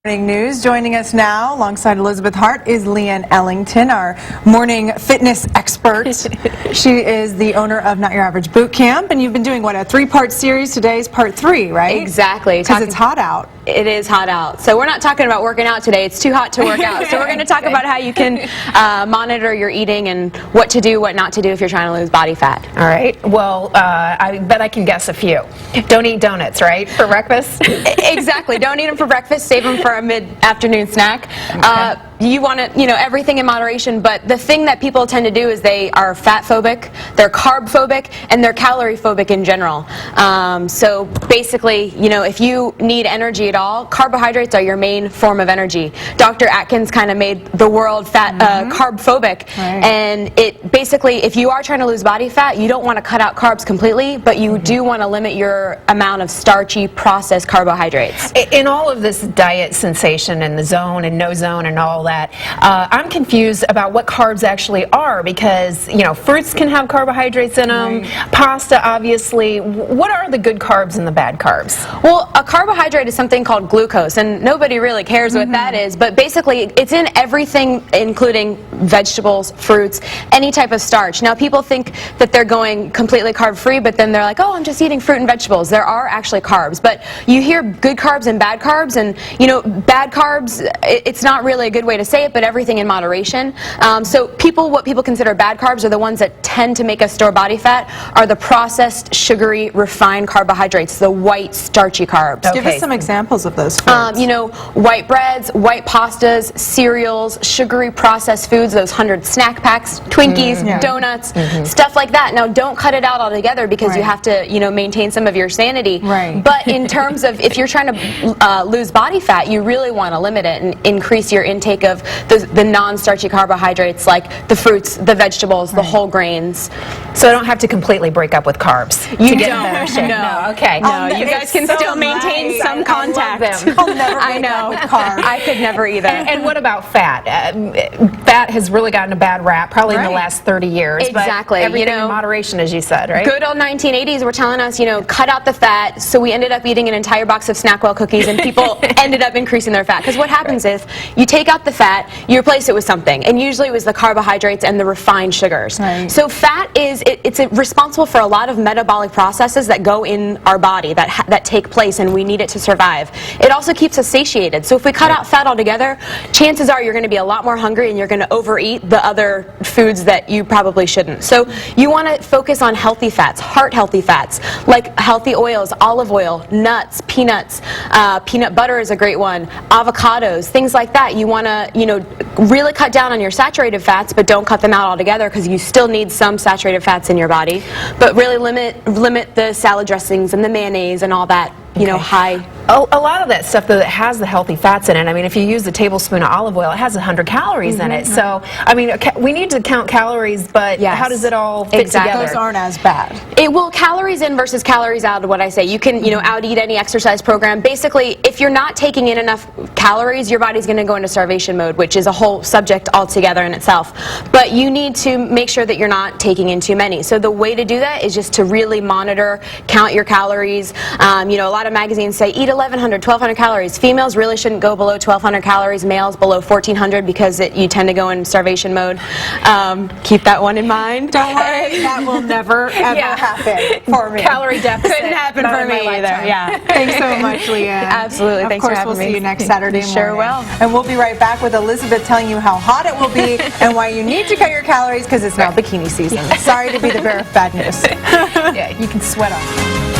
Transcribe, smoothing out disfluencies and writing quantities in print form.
Morning news. Joining us now alongside Elizabeth Hart is Leanne Ellington, our morning fitness expert. She is the owner of Not Your Average Boot Camp, and you've been doing, what, a three-part series? Today's part 3, right? Exactly. Because it's hot out. It is hot out. So we're not talking about working out today. It's too hot to work out. So we're going to talk about how you can monitor your eating and what to do, what not to do if you're trying to lose body fat. All right. Well, I bet I can guess a few. Don't eat donuts, right, for breakfast? Exactly. Don't eat them for breakfast. Save them for a mid-afternoon snack. Okay. You want to, everything in moderation, but the thing that people tend to do is they are fat phobic, they're carb phobic, and they're calorie phobic in general. So basically, if you need energy at all, carbohydrates are your main form of energy. Dr. Atkins kind of made the world carb phobic, right. And it basically, if you are trying to lose body fat, you don't want to cut out carbs completely, but you do want to limit your amount of starchy processed carbohydrates. In all of this diet sensation and the zone and no zone and all that, I'm confused about what carbs actually are because, fruits can have carbohydrates in them, right. Pasta, obviously. What are the good carbs and the bad carbs? Well, a carbohydrate is something called glucose, and nobody really cares what that is, but basically it's in everything, including vegetables, fruits, any type of starch. Now, people think that they're going completely carb-free, but then they're like, oh, I'm just eating fruit and vegetables. There are actually carbs, but you hear good carbs and bad carbs, and, bad carbs, it's not really a good way to say it, but everything in moderation. So what people consider bad carbs are the ones that tend to make us store body fat, are the processed, sugary, refined carbohydrates, the white, starchy carbs. Okay. Give us some examples of those foods. White breads, white pastas, cereals, sugary processed foods, those 100 snack packs, Twinkies, donuts, stuff like that. Now, don't cut it out altogether because you have to, maintain some of your sanity. Right. But in terms of if you're trying to lose body fat, you really want to limit it and increase your intake of the non-starchy carbohydrates like the fruits, the vegetables, the whole grains. So I don't have to completely break up with carbs. You to get don't. in better shape. No. Okay. No, you guys can still maintain some contact. I'll never break up with carbs. I could never either. And what about fat? Fat has really gotten a bad rap, probably in the last 30 years. Exactly. But everything in moderation, as you said, right? Good old 1980s were telling us, cut out the fat. So we ended up eating an entire box of Snackwell cookies, and people ended up increasing their fat. Because what happens is you take out the fat, you replace it with something, and usually it was the carbohydrates and the refined sugars. Right. So fat it's responsible for a lot of metabolic processes that go in our body that take place, and we need it to survive. It also keeps us satiated. So if we cut out fat altogether, chances are you're going to be a lot more hungry and you're going to overeat the other foods that you probably shouldn't. So you want to focus on healthy fats, heart healthy fats, like healthy oils, olive oil, nuts, peanuts, peanut butter is a great one, avocados, things like that. You want to, really cut down on your saturated fats, but don't cut them out altogether because you still need some saturated fats in your body. But really limit the salad dressings and the mayonnaise and all that, high. A lot of that stuff that has the healthy fats in it. I mean, if you use a tablespoon of olive oil, it has 100 calories in it. So, I mean, we need to count calories, but how does it all fit together? Those aren't as bad. Calories in versus calories out, what I say. You can, out-eat any exercise program. Basically, if you're not taking in enough calories, your body's going to go into starvation mode, which is a whole subject altogether in itself. But you need to make sure that you're not taking in too many. So the way to do that is just to really monitor, count your calories. A lot of magazines say eat 1,100, 1,200 calories. Females really shouldn't go below 1,200 calories. Males below 1,400 because you tend to go in starvation mode. Keep that one in mind. Don't worry, that will never, ever happen for me. Calorie deficit. Couldn't happen for me either. Yeah. Thanks so much, Leanne. Absolutely. Thanks for having me. Of course, we'll see you next Saturday morning. Sure will. And we'll be right back with Elizabeth telling you how hot it will be and why you need to cut your calories because it's now bikini season. Sorry to be the bearer of bad news. Yeah, you can sweat off.